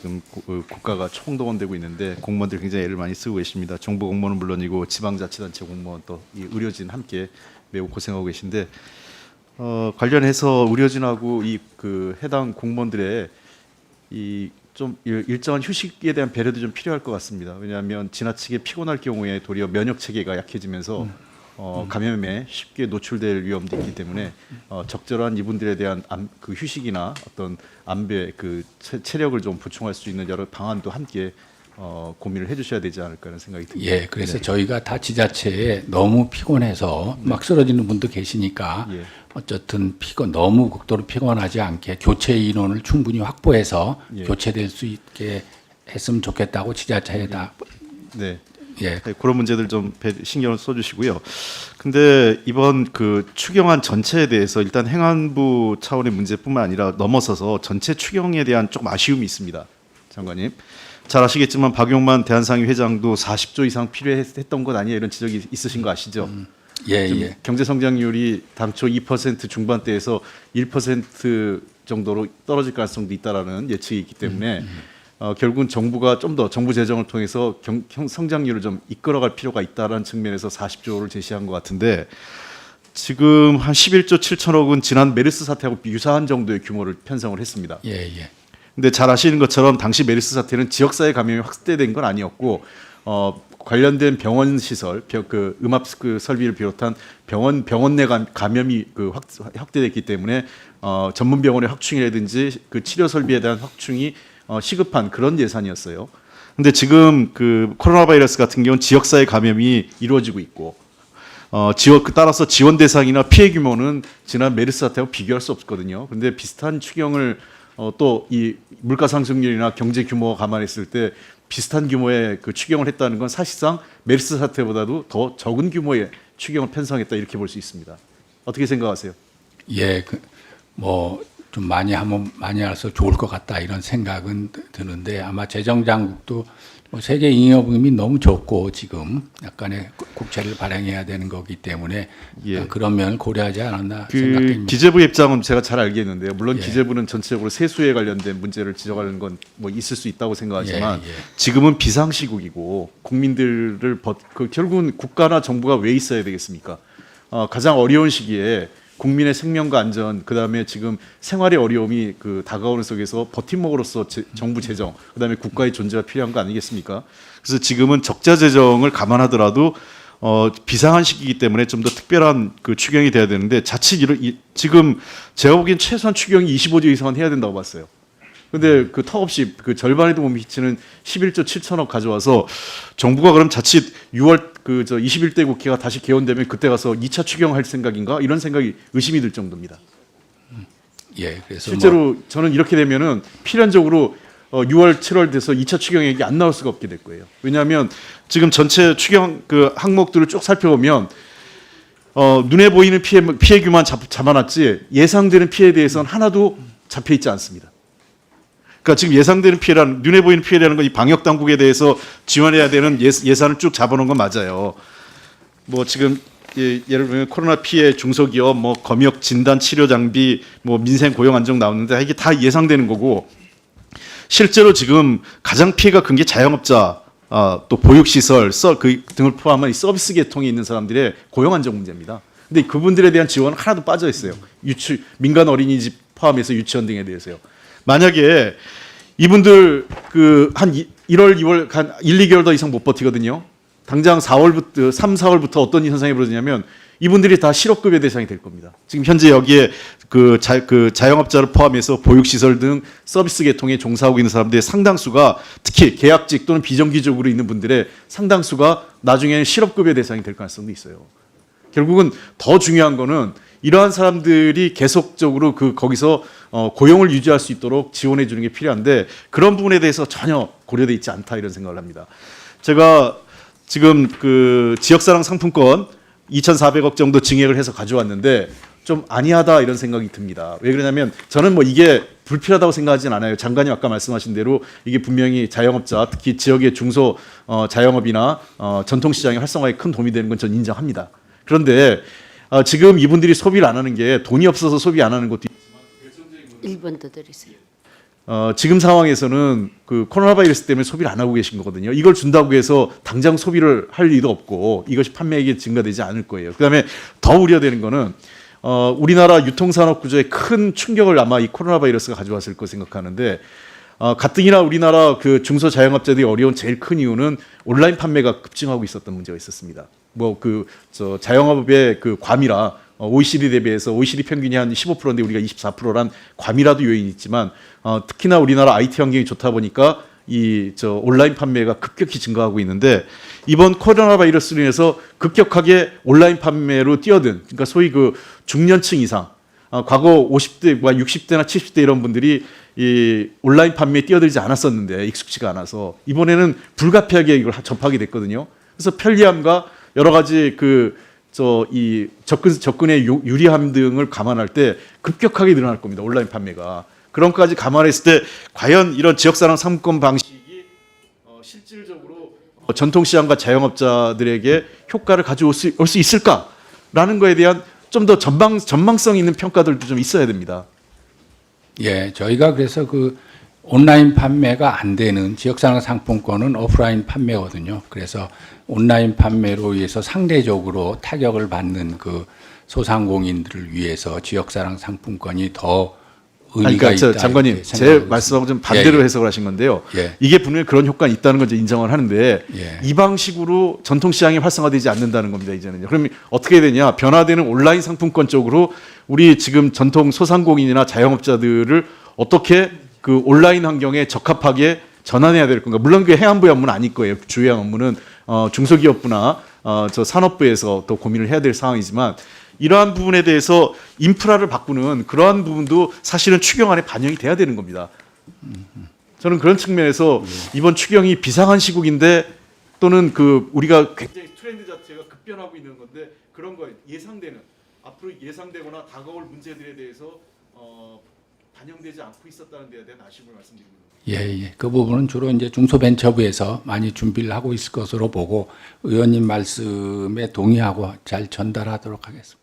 지금 국가가 총동원되고 있는데 공무원들 굉장히 애를 많이 쓰고 계십니다. 정부 공무원은 물론이고 지방자치단체 공무원 또 이 의료진 함께 매우 고생하고 계신데 관련해서 의료진하고 이 그 해당 공무원들의 이 좀 일정한 휴식에 대한 배려도 좀 필요할 것 같습니다. 왜냐하면 지나치게 피곤할 경우에 도리어 면역 체계가 약해지면서 감염에 쉽게 노출될 위험도 있기 때문에 적절한 이분들에 대한 그 휴식이나 어떤 안배 그 체력을 좀 보충할 수 있는 여러 방안도 함께 고민을 해주셔야 되지 않을까 하는 생각이 듭니다. 예, 그래서 저희가 다 지자체에 너무 피곤해서 막 쓰러지는 분도 계시니까 예. 어쨌든 너무 극도로 피곤하지 않게 교체 인원을 충분히 확보해서 예. 교체될 수 있게 했으면 좋겠다고 지자체에다 네. 예. 네, 그런 문제들 좀 신경을 써주시고요. 근데 이번 그 추경안 전체에 대해서 일단 행안부 차원의 문제뿐만 아니라 넘어서서 전체 추경에 대한 조금 아쉬움이 있습니다, 장관님. 잘 아시겠지만 박용만 대한상의 회장도 40조 이상 필요했던 것 아니냐 이런 지적이 있으신 거 아시죠? 예, 지금 예. 경제 성장률이 당초 2% 중반대에서 1% 정도로 떨어질 가능성도 있다라는 예측이 있기 때문에 결국은 정부가 좀 더 정부 재정을 통해서 성장률을 좀 이끌어갈 필요가 있다라는 측면에서 40조를 제시한 것 같은데 지금 한 11조 7천억은 지난 메르스 사태하고 유사한 정도의 규모를 편성을 했습니다. 예, 예. 근데 잘 아시는 것처럼 당시 메르스 사태는 지역사회 감염이 확대된 건 아니었고 관련된 병원 시설, 그 음압 그 설비를 비롯한 병원 내 감염이 그 확대됐기 때문에 전문 병원의 확충이라든지 그 치료 설비에 대한 확충이 시급한 그런 예산이었어요. 근데 지금 그 코로나 바이러스 같은 경우는 지역사회 감염이 이루어지고 있고 따라서 지원 대상이나 피해 규모는 지난 메르스 사태하고 비교할 수 없거든요. 근데 비슷한 추경을 또 이 물가 상승률이나 경제 규모가 감안했을 때 비슷한 규모의 그 추경을 했다는 건 사실상 메르스 사태보다도 더 적은 규모의 추경을 편성했다 이렇게 볼 수 있습니다. 어떻게 생각하세요? 예, 뭐 좀 많이 하면 많이 할수 좋을 것 같다 이런 생각은 드는데 아마 재정장국도 뭐 세계 잉여금이 너무 적고 지금 약간의 국채를 발행해야 되는 거기 때문에 예. 그런 면을 고려하지 않았나 그 생각됩니다. 기재부의 입장은 제가 잘 알겠는데요. 물론 예. 기재부는 전체적으로 세수에 관련된 문제를 지적하는 건 뭐 있을 수 있다고 생각하지만 예, 예. 지금은 비상시국이고 국민들을 결국은 국가나 정부가 왜 있어야 되겠습니까? 가장 어려운 시기에 국민의 생명과 안전, 그다음에 지금 생활의 어려움이 그 다가오는 속에서 버팀목으로서 정부 재정, 그다음에 국가의 존재가 필요한 거 아니겠습니까? 그래서 지금은 적자 재정을 감안하더라도 비상한 시기이기 때문에 좀 더 특별한 그 추경이 돼야 되는데 자칫 지금 제가 보기엔 최소한 추경이 25조 이상은 해야 된다고 봤어요. 근데 그 턱없이 그 절반에도 못 미치는 11조 7천억 가져와서 정부가 그럼 자칫 6월 21대 국회가 다시 개원되면 그때 가서 2차 추경할 생각인가 이런 생각이 의심이 들 정도입니다. 예, 그래서 실제로 저는 이렇게 되면은 필연적으로 6월 7월 돼서 2차 추경액이 안 나올 수가 없게 될 거예요. 왜냐하면 지금 전체 추경 그 항목들을 쭉 살펴보면 눈에 보이는 피해 규모만 잡아놨지 예상되는 피해에 대해서는 하나도 잡혀 있지 않습니다. 그러니까 지금 예상되는 피해라는 눈에 보이는 피해라는 건 이 방역 당국에 대해서 지원해야 되는 예산을 쭉 잡아놓은 건 맞아요. 뭐 지금 예를 들면 코로나 피해 중소기업, 뭐 검역 진단 치료 장비, 뭐 민생 고용 안정 나오는데 이게 다 예상되는 거고 실제로 지금 가장 피해가 큰 게 자영업자, 또 보육시설, 그 등을 포함한 이 서비스 계통에 있는 사람들의 고용 안정 문제입니다. 근데 그분들에 대한 지원은 하나도 빠져 있어요. 민간 어린이집 포함해서 유치원 등에 대해서요. 만약에 이분들 그 한 1월, 2월 한 1, 2개월 더 이상 못 버티거든요. 당장 4월부터 3, 4월부터 어떤 현상이 벌어지냐면 이분들이 다 실업급여 대상이 될 겁니다. 지금 현재 여기에 그 자영업자를 포함해서 보육시설 등 서비스 계통에 종사하고 있는 사람들의 상당수가 특히 계약직 또는 비정규직으로 있는 분들의 상당수가 나중에는 실업급여 대상이 될 가능성도 있어요. 결국은 더 중요한 거는 이러한 사람들이 계속적으로 거기서 고용을 유지할 수 있도록 지원해 주는 게 필요한데 그런 부분에 대해서 전혀 고려돼 있지 않다 이런 생각을 합니다. 제가 지금 그 지역사랑 상품권 2,400억 정도 증액을 해서 가져왔는데 좀 아니하다 이런 생각이 듭니다. 왜 그러냐면 저는 뭐 이게 불필요하다고 생각하진 않아요. 장관님 아까 말씀하신 대로 이게 분명히 자영업자 특히 지역의 중소 자영업이나 전통시장의 활성화에 큰 도움이 되는 건 전 인정합니다. 그런데 지금 이분들이 소비를 안 하는 게 돈이 없어서 소비 안 하는 것도 1번 더 드리세요. 지금 상황에서는 그 코로나 바이러스 때문에 소비를 안 하고 계신 거거든요. 이걸 준다고 해서 당장 소비를 할 리도 없고 이것이 판매액이 증가되지 않을 거예요. 그다음에 더 우려되는 거는 우리나라 유통산업 구조에 큰 충격을 아마 이 코로나 바이러스가 가져왔을 거 생각하는데 가뜩이나 우리나라 그 중소자영업자들이 어려운 제일 큰 이유는 온라인 판매가 급증하고 있었던 문제가 있었습니다. 뭐 그 자영업의 그 과밀화 OECD 대비해서 OECD 평균이 한 15%인데 우리가 24%란 과밀화도 요인이 있지만 특히나 우리나라 IT 환경이 좋다 보니까 이 온라인 판매가 급격히 증가하고 있는데 이번 코로나 바이러스로 인해서 급격하게 온라인 판매로 뛰어든 그러니까 소위 그 중년층 이상 과거 50대, 60대나 70대 이런 분들이 이 온라인 판매에 뛰어들지 않았었는데 익숙지가 않아서 이번에는 불가피하게 이걸 접하게 됐거든요. 그래서 편리함과 여러 가지 이 접근의 유리함 등을 감안할 때 급격하게 늘어날 겁니다. 온라인 판매가. 그런 것까지 감안했을 때 과연 이런 지역사랑 상품권 방식이 실질적으로 전통시장과 자영업자들에게 효과를 가져올 수 있을까라는 거에 대한 좀 더 전망성 있는 평가들도 좀 있어야 됩니다. 예, 저희가 그래서 그 온라인 판매가 안 되는 지역사랑 상품권은 오프라인 판매거든요. 그래서 온라인 판매로 인해서 상대적으로 타격을 받는 그 소상공인들을 위해서 지역사랑 상품권이 더 의미가 그러니까 있다. 장관님 제 말씀하고 좀 반대로 해석을 하신 건데요. 예. 이게 분명히 그런 효과가 있다는 건 이제 인정을 하는데 예. 이 방식으로 전통시장이 활성화되지 않는다는 겁니다. 이제는요. 그럼 어떻게 되냐? 변화되는 온라인 상품권 쪽으로 우리 지금 전통 소상공인이나 자영업자들을 어떻게 그 온라인 환경에 적합하게 전환해야 될 건가? 물론 그 행안부의 업무는 아닐 거예요. 주요 업무는 중소기업부나 산업부에서 또 고민을 해야 될 상황이지만 이러한 부분에 대해서 인프라를 바꾸는 그러한 부분도 사실은 추경안에 반영이 돼야 되는 겁니다. 저는 그런 측면에서 이번 추경이 비상한 시국인데 또는 그 우리가 굉장히 트렌드 자체가 급변하고 있는 건데 그런 거 예상되는 앞으로 예상되거나 다가올 문제들에 대해서 반영되지 않고 있었다는 데에 대한 아쉬움을 말씀드립니다. 예. 그 부분은 주로 이제 중소벤처부에서 많이 준비를 하고 있을 것으로 보고 의원님 말씀에 동의하고 잘 전달하도록 하겠습니다.